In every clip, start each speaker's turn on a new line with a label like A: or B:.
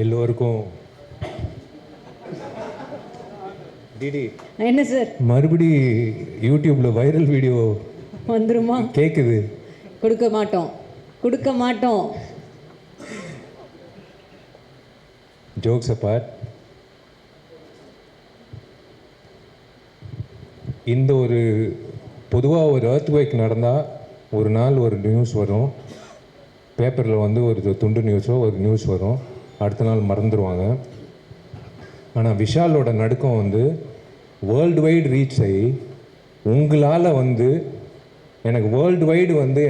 A: எல்லோருக்கும் டிடி
B: என்ன சார்
A: மறுபடி யூடியூப்ல வைரல் வீடியோ
B: வந்துருமா?
A: கேட்குது.
B: கொடுக்க மாட்டோம், கொடுக்க மாட்டோம்.
A: ஜோக்ஸ் அப்பார்ட், இந்த ஒரு பொதுவாக ஒரு எர்த்குவேக் நடந்தால் ஒரு நாள் ஒரு நியூஸ் வரும், பேப்பரில் வந்து ஒரு துண்டு நியூஸோ ஒரு நியூஸ் வரும், அடுத்த நாள் மறந்துடுவாங்க. ஆனால் விஷாலோட நடுக்கம் வந்து வேர்ல்டு வைடு ரீச் ஆகி உங்களால் வந்து எனக்கு வேர்ல்டு வைடு வந்து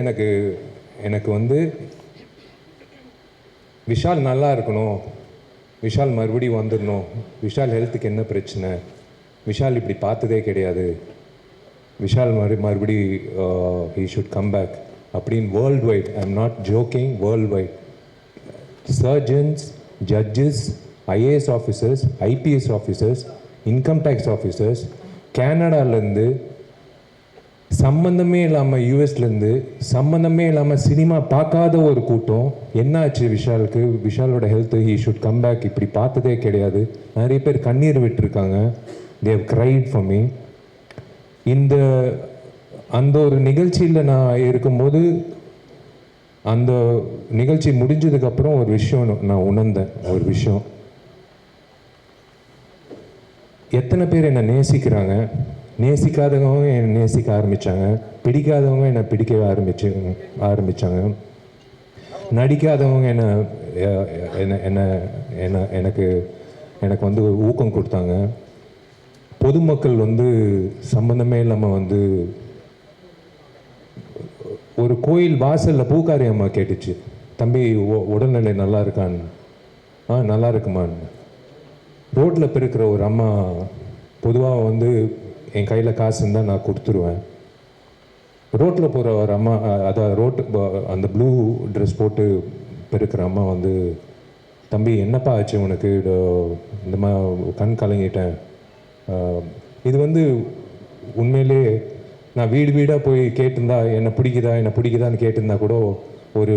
A: எனக்கு வந்து விஷால் நல்லா இருக்கணும், விஷால் மறுபடியும் வந்துடணும், விஷால் ஹெல்த்துக்கு என்ன பிரச்சனை, விஷால் இப்படி பார்த்ததே கிடையாது, விஷால் மறுபடி ஹீ ஷுட் கம் பேக் அப்படின்னு world wide, I am not joking, world wide surgeons, judges, IAS officers, IPS officers, income tax officers, கேனடாலேருந்து சம்மந்தமே இல்லாமல், யூஎஸ்லேருந்து சம்மந்தமே இல்லாமல் சினிமா பார்க்காத ஒரு கூட்டம், என்னாச்சு விஷாலுக்கு, விஷாலோட health, he should come back, இப்படி பார்த்ததே கிடையாது, நிறைய பேர் கண்ணீர் விட்டுருக்காங்க, they have cried for me. அந்த ஒரு நிகழ்ச்சியில் நான் இருக்கும்போது, அந்த நிகழ்ச்சி முடிஞ்சதுக்கப்புறம் ஒரு விஷயம் நான் உணர்ந்தேன். ஒரு விஷயம், எத்தனை பேர் என்னை நேசிக்கிறாங்க, நேசிக்காதவங்க என்னை நேசிக்க ஆரம்பித்தாங்க, பிடிக்காதவங்க என்னை பிடிக்க ஆரம்பித்தாங்க, நடிக்காதவங்க எனக்கு வந்து ஊக்கம் கொடுத்தாங்க, பொதுமக்கள் வந்து சம்பந்தமே இல்லாமல் வந்து ஒரு கோயில் வாசலில் பூக்காரி அம்மா கேட்டுச்சு, தம்பி உடல்நிலை நல்லா இருக்கான்னு. நல்லா இருக்குமான்னு. ரோட்டில் பெருக்கிற ஒரு அம்மா, பொதுவாக வந்து என் கையில் காசு இருந்தால் நான் கொடுத்துருவேன், ரோட்டில் போகிற ஒரு அம்மா, அதான் அந்த ப்ளூ ட்ரெஸ் போட்டு பெருக்கிற அம்மா வந்து, தம்பி என்னப்பா ஆச்சு உனக்கு, இந்த மாதிரி கண் கலங்கிட்டேன். இது வந்து உண்மையிலே நான் வீடு வீடாக போய் கேட்டிருந்தா என்னை பிடிக்குதான்னு கேட்டிருந்தா கூட ஒரு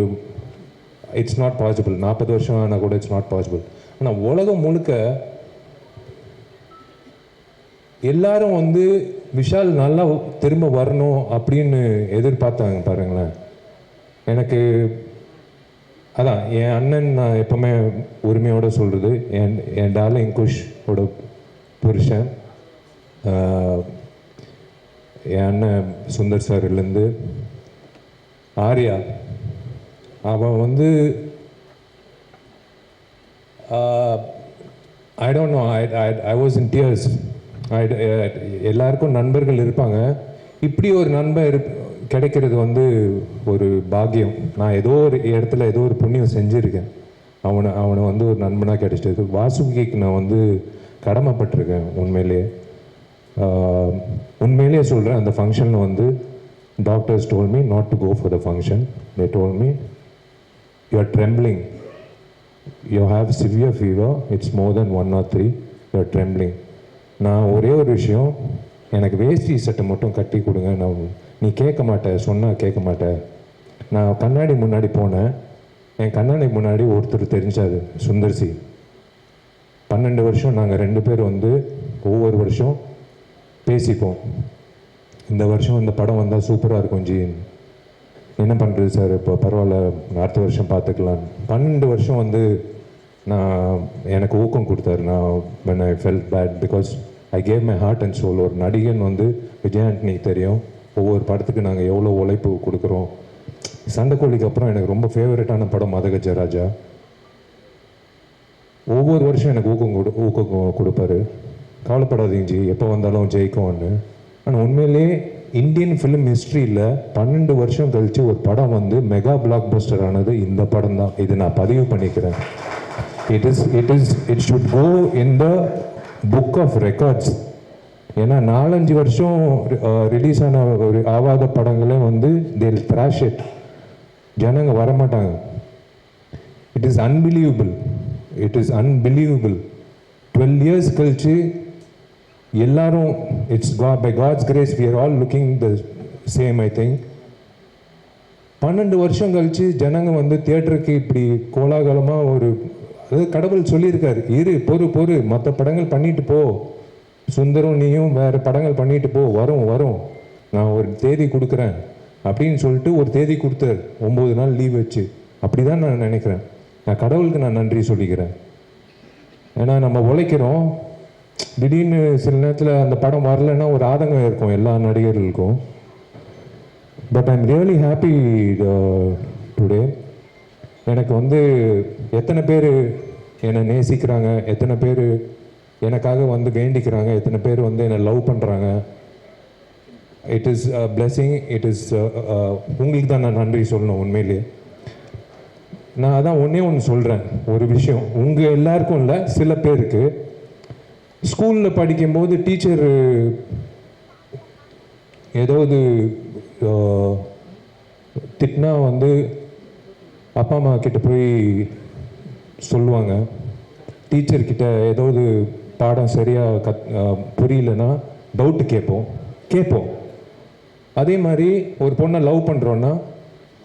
A: இட்ஸ் நாட் பாசிபிள், 40 வருஷம் ஆனால் கூட இட்ஸ் நாட் பாசிபிள். ஆனால் உலகம் முழுக்க எல்லாரும் வந்து விஷால் நல்லா திரும்ப வரணும் அப்படின்னு எதிர்பார்த்தாங்க பாருங்களேன். எனக்கு அதான் என் அண்ணன், நான் எப்பவுமே உரிமையோடு சொல்கிறது, என் டார்லிங் குஷோட புருஷன், என் அண்ணன் சுந்தர் சார்லேருந்து ஆர்யா, அவன் வந்து I don't know, I was in tears. எல்லாருக்கும் நண்பர்கள் இருப்பாங்க, இப்படி ஒரு நண்பர் கிடைக்கிறது வந்து ஒரு பாக்கியம். நான் ஏதோ ஒரு இடத்துல ஏதோ ஒரு புண்ணியம் செஞ்சுருக்கேன், அவனை வந்து ஒரு நண்பனாக கிடைச்சது. வாசுகிக்கு நான் வந்து கடமைப்பட்டிருக்கேன். உண்மையிலேயே சொல்கிறேன், அந்த ஃபங்க்ஷனில் வந்து doctors told me not to go for the function. They told me you are trembling, you have severe fever, it's more than 1 or 3, you are trembling. நான் ஒரே ஒரு விஷயம், எனக்கு வேஷ்டி சட்டை மட்டும் கட்டி கொடுங்க. நீ கேட்க மாட்டேன், சொன்னால் கேட்க மாட்டேன். நான் கண்ணாடி முன்னாடி போனேன், என் கண்ணாடி முன்னாடி ஒருத்தர் தெரிஞ்சார், சுந்தர்சி. 12 வருஷம் நாங்கள் 2 பேர் வந்து ஒவ்வொரு வருஷம் பேசிப்போம், இந்த வருஷம் இந்த படம் வந்தால் சூப்பராக இருக்கும் ஜி, என்ன பண்ணுறது சார், இப்போ பரவாயில்ல அடுத்த வருஷம் பார்த்துக்கலாம். 12 வருஷம் வந்து எனக்கு ஊக்கம் கொடுத்தாரு. நான் when I felt bad because I gave my heart and soul. ஒரு நடிகன் வந்து விஜய் ஆண்டனிக்கு தெரியும், ஒவ்வொரு படத்துக்கு நாங்கள் எவ்வளோ உழைப்பு கொடுக்குறோம். சண்டைக்கோழிக்கு அப்புறம் எனக்கு ரொம்ப ஃபேவரட்டான படம் மதகஜராஜா. ஒவ்வொரு வருஷம் எனக்கு ஊக்கம் கொடுப்பாரு, கவலைப்படாதீங்க ஜி, எப்போ வந்தாலும் ஜெயிக்கும்னு. ஆனால் உண்மையிலே இந்தியன் ஃபிலிம் ஹிஸ்ட்ரியில் 12 வருஷம் கழித்து ஒரு படம் வந்து மெகா பிளாக் பஸ்டர் ஆனது இந்த படம் தான். இது நான் பதிவு பண்ணிக்கிறேன். It should go in the book of records. ஏன்னா 4-5 வருஷம் ரிலீஸ் ஆன ஒரு ஆவாத படங்களே வந்து தேல் த்ராஷ் இட், ஜனங்க வரமாட்டாங்க. இட் இஸ் அன்பிலீவபிள், 12 இயர்ஸ் கழிச்சு எல்லாரும், it's by God's grace we are all looking the same. I think 12 வருஷம் கழிச்சு ஜனங்க வந்து தியேட்டருக்கு இப்படி கோலாகலமாக ஒரு அதாவது கடவுள் சொல்லியிருக்காரு, இரு பொறு மற்ற படங்கள் பண்ணிட்டு போ, சுந்தரம் நீயும் வேறு படங்கள் பண்ணிட்டு போ, வரும் நான் ஒரு தேதி கொடுக்குறேன் அப்படின்னு சொல்லிட்டு ஒரு தேதி கொடுத்தார், 9 நாள் லீவ் வச்சு. அப்படி தான் நான் நினைக்கிறேன். நான் கடவுளுக்கு நான் நன்றி சொல்லிக்கிறேன். ஏன்னா நம்ம உழைக்கிறோம், திடீர்னு சில நேரத்தில் அந்த படம் வரலைன்னா ஒரு ஆதங்கம் இருக்கும் எல்லா நடிகர்களுக்கும். But I'm really happy today. எனக்கு வந்து எத்தனை பேர் என்னை நேசிக்கிறாங்க, எத்தனை பேர் எனக்காக வந்து வேண்டிக்கிறாங்க, எத்தனை பேர் வந்து என்னை லவ் பண்ணுறாங்க. It is blessing. It is உங்களுக்கு தான் நான் நன்றி சொல்லணும் உண்மையிலேயே. நான் அதான் ஒன்று சொல்கிறேன், ஒரு விஷயம் உங்கள் எல்லாருக்கும் இல்லை, சில பேருக்கு ஸ்கூலில் படிக்கும்போது டீச்சர் ஏதாவது திட்டினா வந்து அப்பா அம்மா கிட்ட போய் சொல்லுவாங்க. டீச்சர்கிட்ட ஏதாவது பாடம் சரியாக புரியலன்னா டவுட்டு கேட்போம். அதே மாதிரி ஒரு பொண்ணை லவ் பண்ணுறோன்னா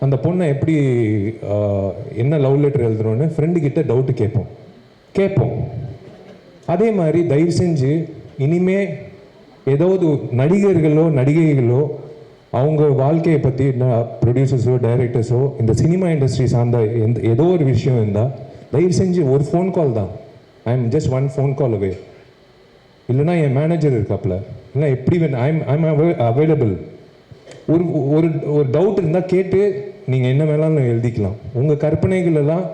A: அந்த பொண்ணை எப்படி என்ன லவ் லெட்டர் எழுதுறோன்னு ஃப்ரெண்டுக்கிட்ட டவுட்டு கேட்போம். அதே மாதிரி தயவு செஞ்சு இனிமே ஏதாவது நடிகர்களோ நடிகைகளோ அவங்க வாழ்க்கையை பற்றி ப்ரொடியூசர்ஸோ டைரக்டர்ஸோ இந்த சினிமா இண்டஸ்ட்ரி சார்ந்த ஏதோ ஒரு விஷயம் இருந்தால் தயவு செஞ்சு ஒரு ஃபோன் கால் தான். I am just one phone call away. இல்லைனா என் மேனேஜர் இருக்காப்புல, இல்லை எப்படி ஐம் அவைலபிள். ஒரு டவுட் இருந்தால் கேட்டு நீங்கள் என்ன வேணாலும் எழுதிக்கலாம். உங்கள் கற்பனைகள் எல்லாம்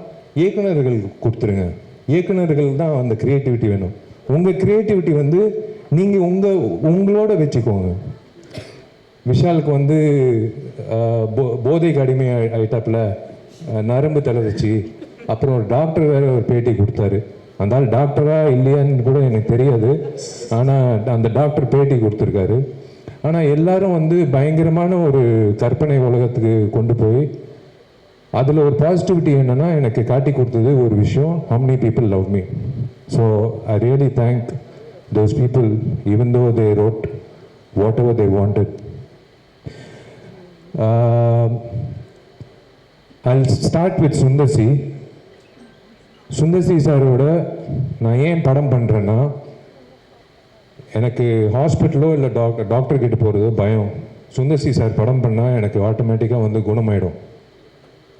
A: இயக்குநர்களுக்கு கொடுத்துருங்க. இயக்குநர்கள் தான் அந்த க்ரியேட்டிவிட்டி வேணும். உங்கள் க்ரியேட்டிவிட்டி வந்து நீங்கள் உங்களோட வச்சுக்கோங்க. விஷாலுக்கு வந்து போதைக்கு அடிமை ஆயிட்டாப்புல, நரம்பு தளர்ச்சி. அப்புறம் ஒரு டாக்டர் வேறு ஒரு பேட்டி கொடுத்தாரு. அந்த ஆள் டாக்டரா இல்லையான்னு கூட எனக்கு தெரியாது, ஆனால் அந்த டாக்டர் பேட்டி கொடுத்துருக்காரு. ஆனால் எல்லாரும் வந்து பயங்கரமான ஒரு கற்பனை உலகத்துக்கு கொண்டு போய் அதில் ஒரு பாசிட்டிவிட்டி என்னென்னா எனக்கு காட்டி கொடுத்தது ஒரு விஷயம், how many people love me. So I really thank those people even though they wrote whatever they wanted. I'll start with Sundar C சாரோட நான் ஏன் படம் பண்ணுறேன்னா, எனக்கு ஹாஸ்பிட்டலோ இல்லை டாக்டர்கிட்ட போகிறதோ பயம். சுந்தர்சி சார் படம் பண்ணால் எனக்கு ஆட்டோமேட்டிக்காக வந்து குணமாயிடும்.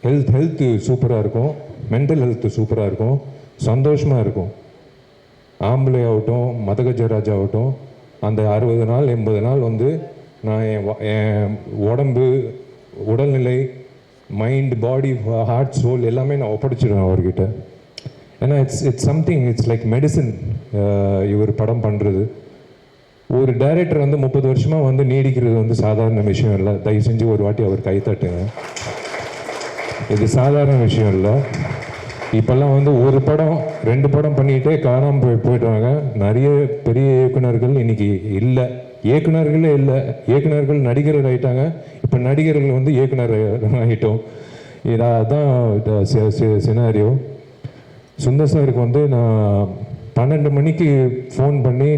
A: ஹெல்த்து சூப்பராக இருக்கும், மென்டல் ஹெல்த்து சூப்பராக இருக்கும், சந்தோஷமாக இருக்கும். ஆம்பளை ஆகட்டும் மதகஜராஜ் ஆகட்டும், அந்த 60 நாள் 80 நாள் வந்து நான் என் உடம்பு உடல்நிலை மைண்ட் பாடி ஹார்ட் சோல் எல்லாமே நான் ஒப்படைச்சிடுவேன் அவர்கிட்ட. ஏன்னா it's something, it's like medicine. இவர் படம் பண்ணுறது ஒரு டைரக்டர் வந்து 30 வருஷமாக வந்து நீடிக்கிறது வந்து சாதாரண விஷயம் இல்லை. தயவு செஞ்சு ஒரு வாட்டி அவர் கை தட்டுங்க. இது சாதாரண விஷயம் இல்லை. இப்போல்லாம் வந்து ஒரு படம் 2 படம் பண்ணிகிட்டே காணாமல் போயிடுவாங்க. நிறைய பெரிய இயக்குநர்கள் இன்னைக்கு இல்லை, இயக்குநர்களே இல்லை. இயக்குநர்கள் நடிகர்கள் ஆகிட்டாங்க, இப்போ நடிகர்கள் வந்து இயக்குனர் ஆகிட்டோம். இதான் சினாரியோ. சுந்தர் சாருக்கு வந்து நான் 12 மணிக்கு ஃபோன் பண்ணி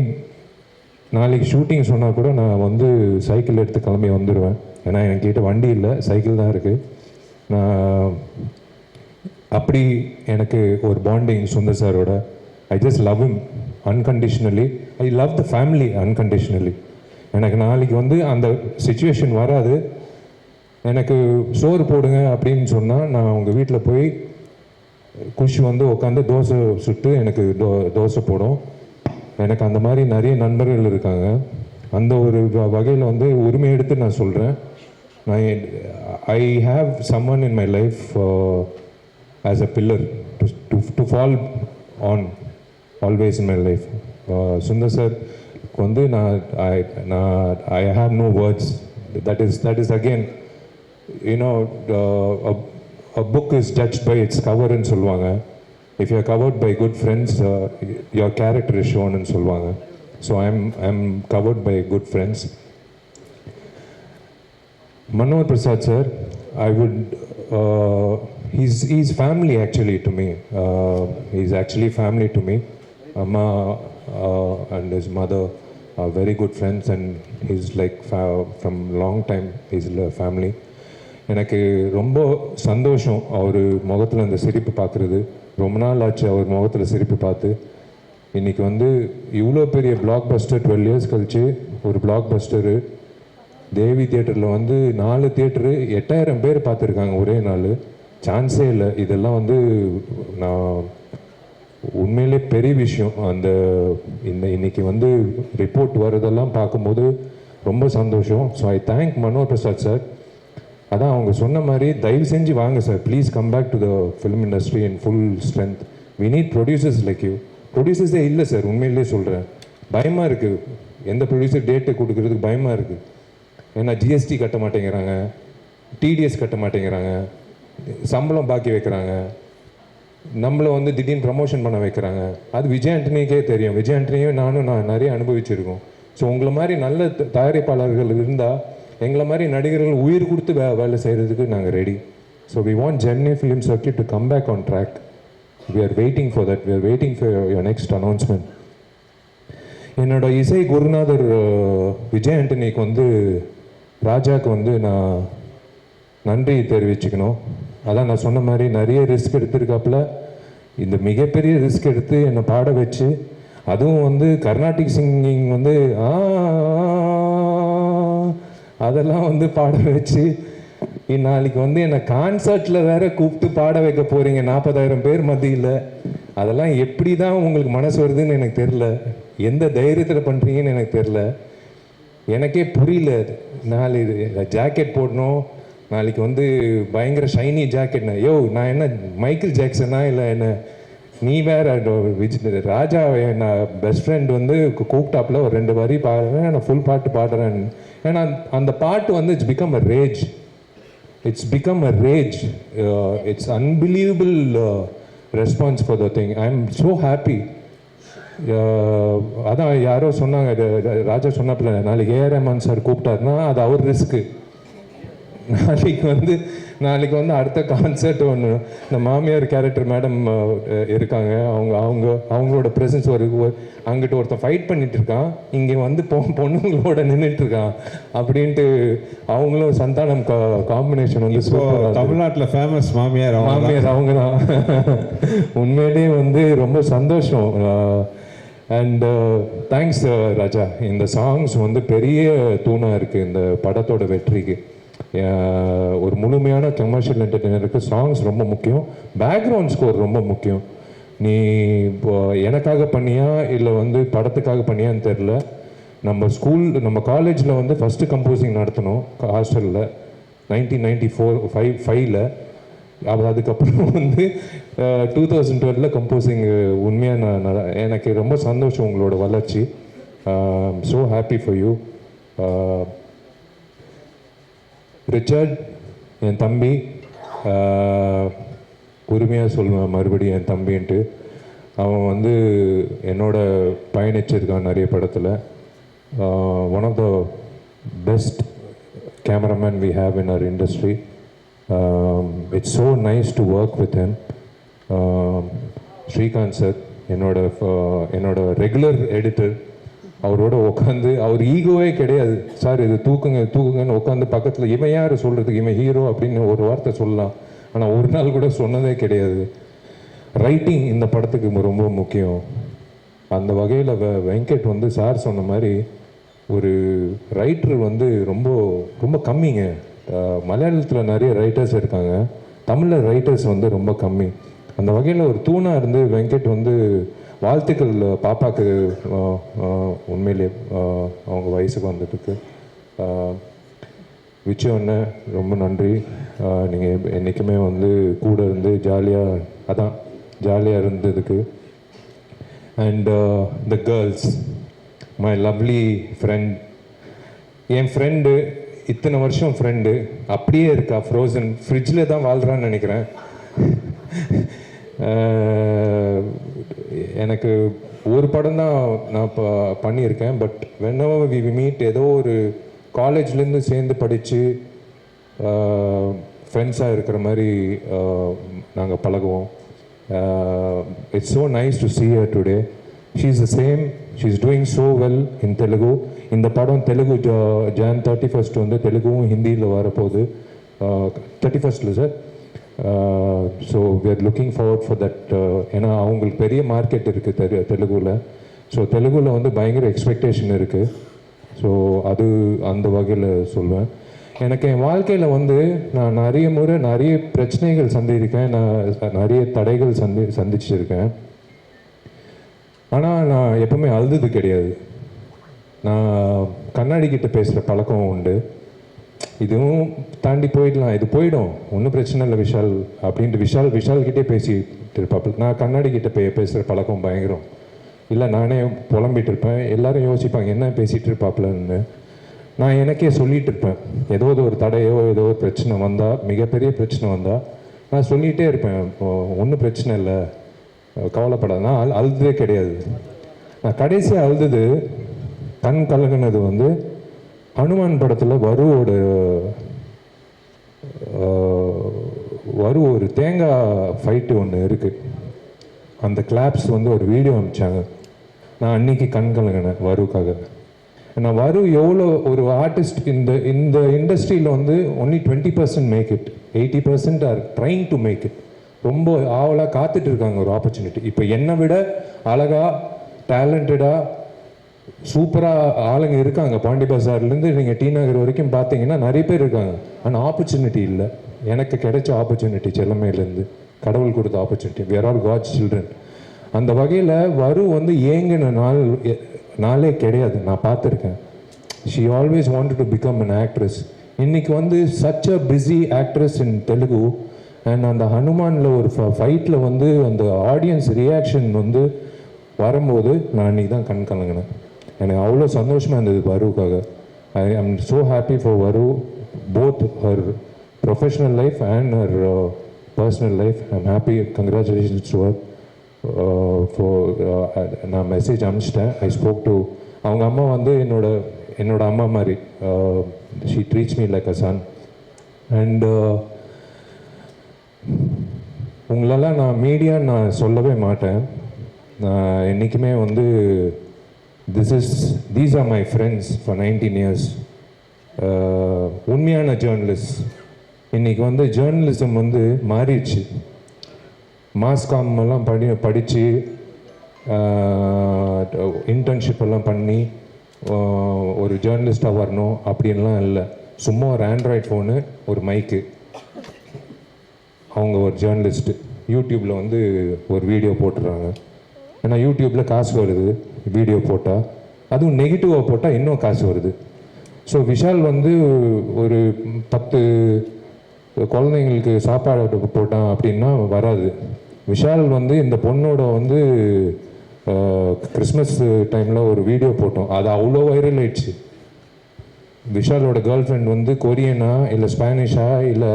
A: நாளைக்கு ஷூட்டிங் சொன்னால் கூட நான் வந்து சைக்கிள் எடுத்து கிளம்பி வந்துடுவேன். ஏன்னா என்கிட்ட வண்டி இல்லை, சைக்கிள் தான் இருக்குது. நான் அப்படி எனக்கு ஒரு பாண்டிங் சுந்தர் சாரோட. I just love him unconditionally. I love the family unconditionally. எனக்கு நாளைக்கு வந்து அந்த சுச்சுவேஷன் வராது. எனக்கு சோறு போடுங்க அப்படின்னு சொன்னால் நான் அவங்க வீட்டில் போய் குஷி வந்து உட்காந்து தோசை சுட்டு எனக்கு தோசை போடும். எனக்கு அந்த மாதிரி நிறைய நண்பர்கள் இருக்காங்க. அந்த ஒரு வகையில் வந்து உரிமை எடுத்து நான் சொல்கிறேன், நான் I have someone in my life as a pillar to fall on always in my life. Sundar sir வந்து I have no words. That is again, you know, a book is judged by its cover ன்னு சொல்லுவாங்க. If you are covered by good friends, your character is shown ன்னு சொல்லுவாங்க. So I'm covered by good friends. Manohar Prasad sir, I would he's family actually to me. He's actually family to me. Amma and his mother are very good friends, and he's like from long time he's family. எனக்கு ரொம்ப சந்தோஷம் அவர் முகத்தில் அந்த சிரிப்பு பார்க்குறது. ரொம்ப நாள் ஆச்சு அவர் முகத்தில் சிரிப்பு பார்த்து. இன்றைக்கி வந்து இவ்வளோ பெரிய பிளாக் பஸ்டர் 12 இயர்ஸ் கழிச்சு ஒரு பிளாக் பஸ்டரு தேவி தியேட்டரில் வந்து 4 தியேட்டரு 8000 பேர் பார்த்துருக்காங்க ஒரே நாள். சான்ஸே இல்லை. இதெல்லாம் வந்து நான் உண்மையிலே பெரிய விஷயம். அந்த இன்னைக்கு வந்து ரிப்போர்ட் வரதெல்லாம் பார்க்கும்போது ரொம்ப சந்தோஷம். So I thank Manohar Prasad sir. அதான் அவங்க சொன்ன மாதிரி தயவு செஞ்சு வாங்க sir, please come back to the film industry in full strength. We need producers like you. ப்ரொடியூசர்ஸே இல்லை சார், உண்மையிலே சொல்கிறேன். பயமாக இருக்குது, எந்த ப்ரொடியூசர் டேட்டை கொடுக்கறதுக்கு பயமாக இருக்குது. ஏன்னா ஜிஎஸ்டி கட்ட மாட்டேங்கிறாங்க, டிடிஎஸ் கட்ட மாட்டேங்கிறாங்க, சம்பளம் பாக்கி வைக்கிறாங்க, நம்மளை வந்து திடீர்னு ப்ரமோஷன் பண்ண வைக்கிறாங்க. அது விஜய் ஆண்டனிக்கே தெரியும். விஜய் ஆண்டனியும் நான் நிறைய அனுபவிச்சிருக்கோம். ஸோ உங்களை மாதிரி நல்ல தயாரிப்பாளர்கள் இருந்தால் எங்களை மாதிரி நடிகர்கள் உயிர் கொடுத்து வேலை செய்கிறதுக்கு நாங்கள் ready. So we want Jenny film circuit to come back on track. We are waiting for that. We are waiting for your next announcement. என்னோட இசை குருநாதர் விஜய் ஆண்டனிக்கு வந்து ராஜாவுக்கு வந்து நான் நன்றி தெரிவிச்சுக்கணும். அதான் நான் சொன்ன மாதிரி நிறைய ரிஸ்க் எடுத்திருக்காப்புல. இந்த மிகப்பெரிய ரிஸ்க் எடுத்து என்னை பாட வச்சு, அதுவும் வந்து கர்நாடிக் சிங்கிங் வந்து அதெல்லாம் வந்து பாட வச்சு, நாளைக்கு வந்து என்னை கான்சர்ட்டில் வேற கூப்பிட்டு பாட வைக்க போகிறீங்க 40,000 பேர் மத்தியில். அதெல்லாம் எப்படி தான் உங்களுக்கு மனசு வருதுன்னு எனக்கு தெரில. எந்த தைரியத்தில் பண்ணுறீங்கன்னு எனக்கு தெரில. எனக்கே புரியல. நாளைக்கு ஜாக்கெட் போடணும், நாளைக்கு வந்து பயங்கர ஷைனி ஜாக்கெட்னா, யோ நான் என்ன மைக்கேல் ஜாக்சனா இல்லை என்ன? நீ வேற ராஜா என்ன பெஸ்ட் ஃப்ரெண்ட் வந்து கூப்பிட்டாப்புல ஒரு 2 வரி பாடுறேன், நான் ஃபுல் பாட்டு பாடுறேன். ஏன்னா அந்த பாட்டு வந்து it's become a rage. It's become a rage. It's unbelievable response for the thing. I am so happy. அதான் யாரோ சொன்னாங்க, ராஜா சொன்னாப்புல நாளைக்கு ஏஆர் ரஹ்மான் சார் கூப்பிட்டாருன்னா அது அவர் ரிஸ்க்கு. நாளைக்கு வந்து அடுத்த கான்சர்ட் ஒன்று, இந்த மாமியார் கேரக்டர் மேடம் இருக்காங்க, அவங்களோட ப்ரெசன்ஸ் அங்கிட்ட ஒருத்தன் ஃபைட் பண்ணிட்டு இருக்கான், இங்கே வந்து பொண்ணுங்களோட நின்றுட்டு இருக்கான் அப்படின்ட்டு அவங்களும் சந்தானம் காம்பினேஷன் வந்து
C: தமிழ்நாட்டில் ஃபேமஸ் மாமியார்
A: அவங்க தான். உண்மையிலேயே வந்து ரொம்ப சந்தோஷம். அண்ட் தேங்க்ஸ் ராஜா. இந்த சாங்ஸ் வந்து பெரிய தூணாக இருக்குது இந்த படத்தோட வெற்றிக்கு. ஒரு முழுமையான கமர்ஷியல் என்டர்டெய்னருக்கு சாங்ஸ் ரொம்ப முக்கியம், பேக்ரவுண்ட் ஸ்கோர் ரொம்ப முக்கியம். நீ இப்போ எனக்காக பண்ணியா இல்லை வந்து படத்துக்காக பண்ணியான்னு தெரில. நம்ம காலேஜில் வந்து ஃபஸ்ட்டு கம்போசிங் நடத்தணும் ஹாஸ்டலில் 1994-5 அதுக்கப்புறம் வந்து 2012 கம்போசிங். உண்மையாக எனக்கு ரொம்ப சந்தோஷம் உங்களோட வளர்ச்சி. So happy for you. Richard என் தம்பி, உரிமையாக சொல்லுவேன் மறுபடியும் என் தம்பின்ட்டு. அவன் வந்து என்னோட பயணிச்சிருக்கான் நிறைய படத்தில். One of the best cameraman we have in our industry. It's so nice to work with him. Srikanth sir என்னோட ரெகுலர் எடிட்டர். அவரோட உட்காந்து, அவர் ஈகோவே கிடையாது. சார் இது தூக்குங்கன்னு உட்காந்து பக்கத்தில், இவன் யார் சொல்கிறதுக்கு, இவன் ஹீரோ அப்படின்னு ஒரு வார்த்தை சொல்லலாம். ஆனால் ஒரு நாள் கூட சொன்னதே கிடையாது. ரைட்டிங் இந்த படத்துக்கு ரொம்ப முக்கியம். அந்த வகையில் வெங்கட் வந்து சார் சொன்ன மாதிரி ஒரு ரைட்டர் வந்து ரொம்ப ரொம்ப கம்மிங்க. மலையாளத்தில் நிறைய ரைட்டர்ஸ் இருக்காங்க, தமிழில் ரைட்டர்ஸ் வந்து ரொம்ப கம்மி. அந்த வகையில் ஒரு தூணாக இருந்து வெங்கட் வந்து வாழ்த்துக்கள் பாப்பாவுக்கு. உண்மையிலே அவங்க வயசுக்கு வந்ததுக்கு விஜய் அண்ணன் ரொம்ப நன்றி. நீங்கள் என்றைக்குமே வந்து கூட இருந்து ஜாலியாக இருந்ததுக்கு. And the girls, my lovely friend. N friend இத்தனை வருஷம் ஃப்ரெண்டு அப்படியே இருக்கா, ஃப்ரோசன் ஃப்ரிட்ஜில் தான் வாழ்கிறான்னு நினைக்கிறேன். எனக்கு ஒரு படம் தான் நான் இப்போ பண்ணியிருக்கேன். பட் whenever we meet, ஏதோ ஒரு காலேஜ்லேருந்து சேர்ந்து படித்து ஃப்ரெண்ட்ஸாக இருக்கிற மாதிரி நாங்கள் பழகுவோம். It's so nice to see her today. she is the same. she is doing so well in Telugu. இந்த படம் தெலுங்கு Jan 31 வந்து தெலுங்கும் ஹிந்தியில் வரப்போகுது. 31st sir. So we are looking forward for that. ஏன்னா அவங்களுக்கு பெரிய மார்க்கெட் இருக்குது தெலுங்குல. ஸோ தெலுங்குல வந்து பயங்கர எக்ஸ்பெக்டேஷன் இருக்குது. ஸோ அது அந்த வகையில் சொல்லுவேன். எனக்கு என் வாழ்க்கையில் வந்து நான் நிறைய முறை நிறைய பிரச்சனைகள் சந்திருக்கேன், நான் நிறைய தடைகள் சந்திச்சிருக்கேன். ஆனால் நான் எப்பவுமே அழுது கிடையாது. நான் கண்ணாடி கிட்ட பேசுகிற பழக்கம் உண்டு. இதுவும் தாண்டி போயிடலாம், இது போயிடும், ஒன்றும் பிரச்சனை இல்லை விஷால் அப்படின்ட்டு விஷால்கிட்டே பேசிட்டு இருப்பாப்புல. நான் கண்ணாடி கிட்ட பேசுகிற பழக்கம் பயங்கரம். இல்லை நானே புலம்பிகிட்டு இருப்பேன், எல்லாரும் யோசிப்பாங்க என்ன பேசிகிட்டு இருப்பாப்புலன்னு. நான் எனக்கே சொல்லிகிட்டு இருப்பேன், ஏதோ ஒரு தடையோ ஏதோ ஒரு பிரச்சனை வந்தால், மிகப்பெரிய பிரச்சனை வந்தால் நான் சொல்லிகிட்டே இருப்பேன், ஒன்றும் பிரச்சனை இல்லை, கவலைப்படாது. நான் அழுதே கிடையாது. நான் கடைசியாக அழுது கண் கலங்கினது வந்து ஹனுமான் படத்தில் ஒரு தேங்காய் ஃபைட்டு ஒன்று இருக்குது. அந்த கிளாப்ஸ் வந்து ஒரு வீடியோ அனுப்பிச்சாங்க. நான் அன்னைக்கு கண் கலங்கினேன் வருக்காக. நான் எவ்வளோ ஒரு ஆர்டிஸ்ட் இந்த இண்டஸ்ட்ரியில் வந்து only 20% make it, 80% are trying to make it. ரொம்ப ஆவலாக காத்துட்டு இருக்காங்க ஒரு ஆப்பர்ச்சுனிட்டி. இப்போ என்னை விட அழகாக டேலண்டடாக சூப்பராக ஆளுங்க இருக்காங்க. பாண்டி பஜார்லேருந்து நீங்கள் டி நகர் வரைக்கும் பார்த்தீங்கன்னா நிறைய பேர் இருக்காங்க. ஆனால் ஆப்பர்ச்சுனிட்டி இல்லை. எனக்கு கிடைச்ச ஆப்பர்ச்சுனிட்டி செல்லமையிலேருந்து கடவுள் கொடுத்த opportunity. we are all God's children. அந்த வகையில் வந்து ஏங்கின நாளே கிடையாது. நான் பார்த்துருக்கேன். she always wanted to become an actress. இன்னைக்கு வந்து such a busy actress in Telugu. And அந்த ஹனுமானில் ஒரு ஃபைட்டில் வந்து அந்த ஆடியன்ஸ் ரியாக்ஷன் வந்து வரும்போது நான் அன்றைக்கி தான் கண் கலங்கினேன். எனக்கு அவ்வளோ சந்தோஷமாக இருந்தது வருவுக்காக. I am so happy for Varu, both her professional life and her personal life. I'm happy. Congratulations to her நான் மெசேஜ் அனுப்பிச்சிட்டேன். ஐ ஸ்போக் டு அவங்க அம்மா வந்து என்னோட அம்மா மாதிரி. She treats me like a son. And உங்களெல்லாம் நான் மீடியான்னு நான் சொல்லவே மாட்டேன். நான் என்றைக்குமே வந்து these are my friends for 19 years. உண்மையான ஜேர்னலிஸ்ட். இன்றைக்கி வந்து ஜேர்னலிசம் வந்து மாறிடுச்சு. மாஸ்காம் எல்லாம் படித்து இன்டர்ன்ஷிப் எல்லாம் பண்ணி ஒரு ஜேர்னலிஸ்டாக வரணும் அப்படின்லாம் இல்லை. சும்மா ஒரு ஆண்ட்ராய்ட் ஃபோனு, ஒரு மைக்கு, அவங்க ஒரு ஜேர்னலிஸ்ட்டு. யூடியூப்பில் வந்து ஒரு வீடியோ போட்டுடுறாங்க. ஏன்னா யூடியூப்பில் காசு வருது வீடியோ போட்டால், அதுவும் நெகட்டிவாக போட்டால் இன்னும் காசு வருது. ஸோ விஷால் வந்து ஒரு 10 குழந்தைங்களுக்கு சாப்பாடு போட்டான் அப்படின்னா வராது. விஷால் வந்து இந்த பொண்ணோட வந்து கிறிஸ்மஸ் டைமில் ஒரு வீடியோ போட்டோம், அது அவ்வளோ வைரல் ஆயிடுச்சு. விஷாலோட கேர்ள் ஃப்ரெண்ட் வந்து கொரியனா இல்லை ஸ்பானிஷா இல்லை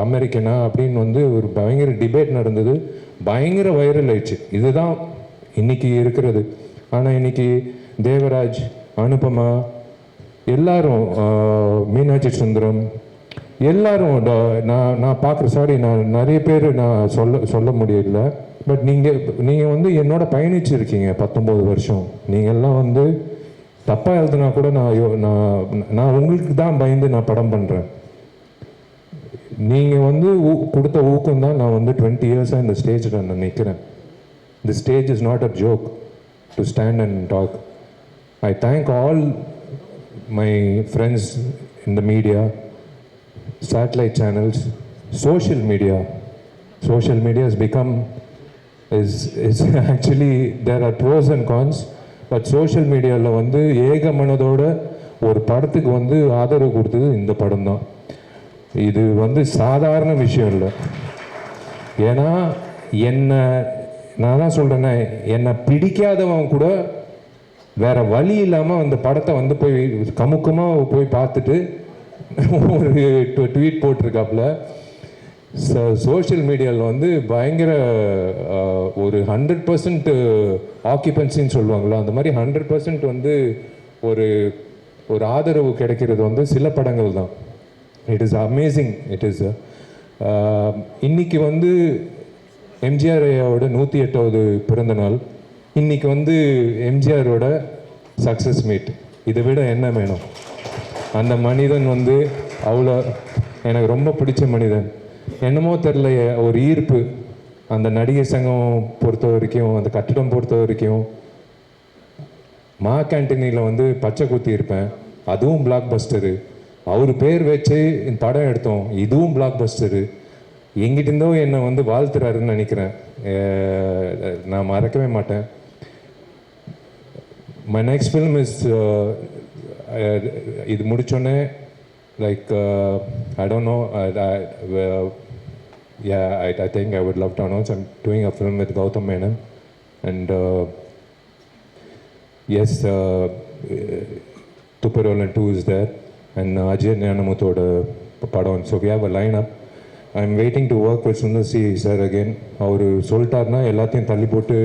A: அமெரிக்கனா அப்படின்னு வந்து ஒரு பயங்கர டிபேட் நடந்தது, பயங்கர வைரல் ஆயிடுச்சு. இதுதான் இன்னைக்கு இருக்கிறது. ஆனால் இன்னைக்கு தேவராஜ், அனுபமா, எல்லாரும், மீனாட்சி சுந்தரம், எல்லாரும் நான் பார்க்குற நான் நிறைய பேர் நான் சொல்ல முடியல. பட் நீங்கள் வந்து என்னோட பயணிச்சிருக்கீங்க 19 வருஷம். நீங்கள்லாம் வந்து தப்பாக எழுதுனா கூட நான் உங்களுக்கு தான் பயந்து நான் படம் பண்ணுறேன். நீங்கள் வந்து கொடுத்த ஊக்கம் தான் நான் வந்து 20 இயர்ஸாக இந்த ஸ்டேஜில் நான் நிற்கிறேன். The stage is not a joke to stand and talk. I thank all my friends in the media, satellite channels, social media. Social media has become, is actually, there are pros and cons. But social மீடியாவில் வந்து ஏக மனதோட ஒரு படத்துக்கு வந்து ஆதரவு கொடுத்தது இந்த படம் தான். இது வந்து சாதாரண விஷயம் இல்லை. ஏன்னா நான் தான் சொல்கிறேன்னா, என்னை பிடிக்காதவன் கூட வேற வழி இல்லாமல் அந்த படத்தை வந்து போய் கமுக்கமாக போய் பார்த்துட்டு ஒரு ட்வீட் போட்டிருக்காப்புல. சோஷியல் மீடியாவில் வந்து பயங்கர ஒரு 100% ஆக்கியபன்சின்னு சொல்லுவாங்களோ, அந்த மாதிரி 100% வந்து ஒரு ஆதரவு கிடைக்கிறது வந்து சில படங்கள் தான். It is amazing. It is இன்னைக்கு வந்து எம்ஜிஆர் ஐயாவோட 108வது பிறந்த நாள். இன்னைக்கு வந்து எம்ஜிஆரோட சக்ஸஸ் மீட். இதை விட என்ன வேணும்? அந்த மனிதன் வந்து அவ்வளோ எனக்கு ரொம்ப பிடிச்ச மனிதன். என்னமோ தெரில, ஒரு ஈர்ப்பு. அந்த நடிகை சங்கம் பொறுத்த வரைக்கும், அந்த கட்டிடம் பொறுத்த வரைக்கும், மா கேன்டீனில் வந்து பச்சை குத்தி இருப்பேன், அதுவும் பிளாக் பஸ்டரு. அவர் பேர் வச்சு இந்த படம் எடுத்தோம், இதுவும் பிளாக் பஸ்டரு. எங்கிட்டிருந்தோ என்னை வந்து வாழ்த்துறாருன்னு நினைக்கிறேன். நான் மறக்கவே மாட்டேன். மை நெக்ஸ்ட் ஃபில்ம் இஸ் இது முடிச்சோடனே like I don't no, yeah, I think I would love to announce I'm doing a film with Gautam Menon, and yes, Tupparolan 2 is there, and Ajay Nyanamuthoda padam. So we have a lineup. I'm waiting to work with Sundar C sir again. அவர் சொல்லிட்டாருன்னா எல்லாத்தையும் தள்ளி போட்டு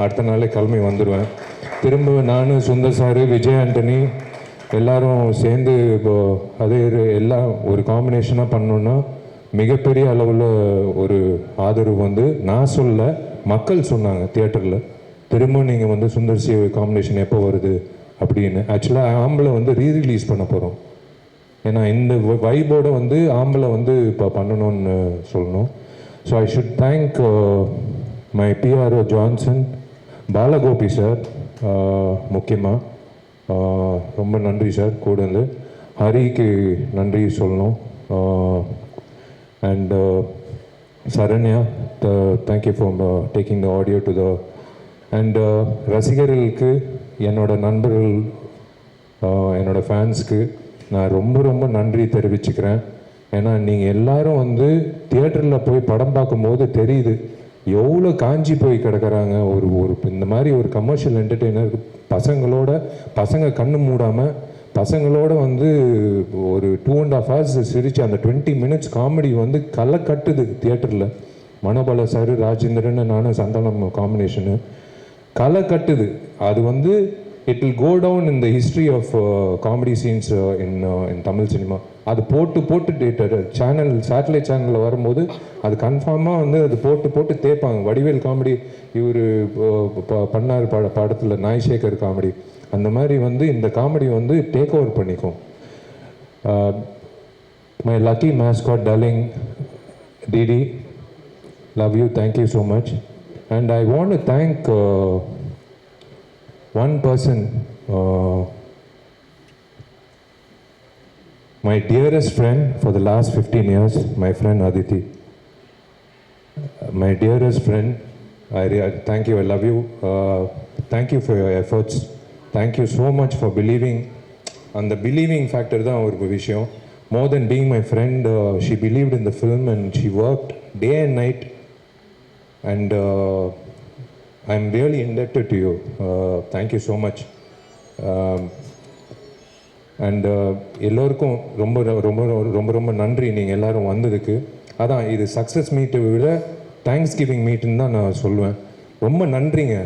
A: அடுத்த நாளே கிளம்பி வந்துடுவேன். திரும்ப நான், சுந்தர் சார், விஜய் ஆண்டனி எல்லாரும் சேர்ந்து இப்போ அதே எல்லாம் ஒரு காம்பினேஷனாக பண்ணோன்னா மிகப்பெரிய அளவில் ஒரு ஆதரவு வந்து நான் சொல்ல, மக்கள் சொன்னாங்க தியேட்டரில். திரும்ப நீங்கள் வந்து சுந்தர் சி காம்பினேஷன் எப்போ வருது அப்படின்னு. ஆக்சுவலாக ஆம்பளை வந்து ரீரிலீஸ் பண்ண போகிறோம். ஏன்னா இந்த வைபோடு வந்து ஆம்பளை வந்து இப்போ பண்ணணும்னு சொல்லணும். So I should thank my PRO Johnson, Balagopi sir முக்கியமாக ரொம்ப நன்றி சார். கூட வந்து ஹரிக்கு நன்றி சொல்லணும். And Saranya, thank you for taking the audio to the, and ரசிகர்களுக்கு, என்னோட நண்பர்கள், என்னோட ஃபேன்ஸ்க்கு நான் ரொம்ப ரொம்ப நன்றி தெரிவிச்சுக்கிறேன். ஏன்னா நீங்கள் எல்லாரும் வந்து தியேட்டரில் போய் படம் பார்க்கும்போது தெரியுது எவ்வளோ காஞ்சி போய் கிடக்கிறாங்க. ஒரு இந்த மாதிரி ஒரு கமர்ஷியல் என்டர்டெய்னர் பசங்க கண்ணு மூடாமல் பசங்களோட வந்து ஒரு 2.5 hours சிரித்து அந்த 20 minutes காமெடி வந்து களை கட்டுது தியேட்டரில். மனோபால சார், ராஜேந்திரன், நானும் சந்தானம் காம்பினேஷனு களை கட்டுது. அது வந்து it will go down in the history of comedy scenes in Tamil cinema. அது போட்டு சேனல், சேட்டலைட் சேனலில் வரும்போது அது கன்ஃபார்மாக வந்து அது போட்டு தேய்ப்பாங்க. வடிவேல் காமெடி இவர் பண்ணார் படத்தில், நாய்சேகர் காமெடி. அந்த மாதிரி வந்து இந்த காமெடி வந்து டேக் ஓவர் பண்ணிக்கும். My lucky mascot darling DD, love you, thank you so much. And I want to thank one person, my dearest friend for the last 15 years, my friend Aditi. My dearest friend, thank you, I love you. Thank you for your efforts. Thank you so much for believing. And the believing factor தான் ஒரு விஷயம். More than being my friend, she believed in the film and she worked day and night. And I'm really indebted to you. Thank you so much. And எல்லோருக்கும் ரொம்ப ரொம்ப ரொம்ப ரொம்ப நன்றி நீங்கள் எல்லோரும் வந்ததுக்கு. அதான் இது சக்ஸஸ் மீட்டை விட தேங்க்ஸ் கிவிங் மீட்டுன்னு தான் நான் சொல்லுவேன். ரொம்ப நன்றிங்க.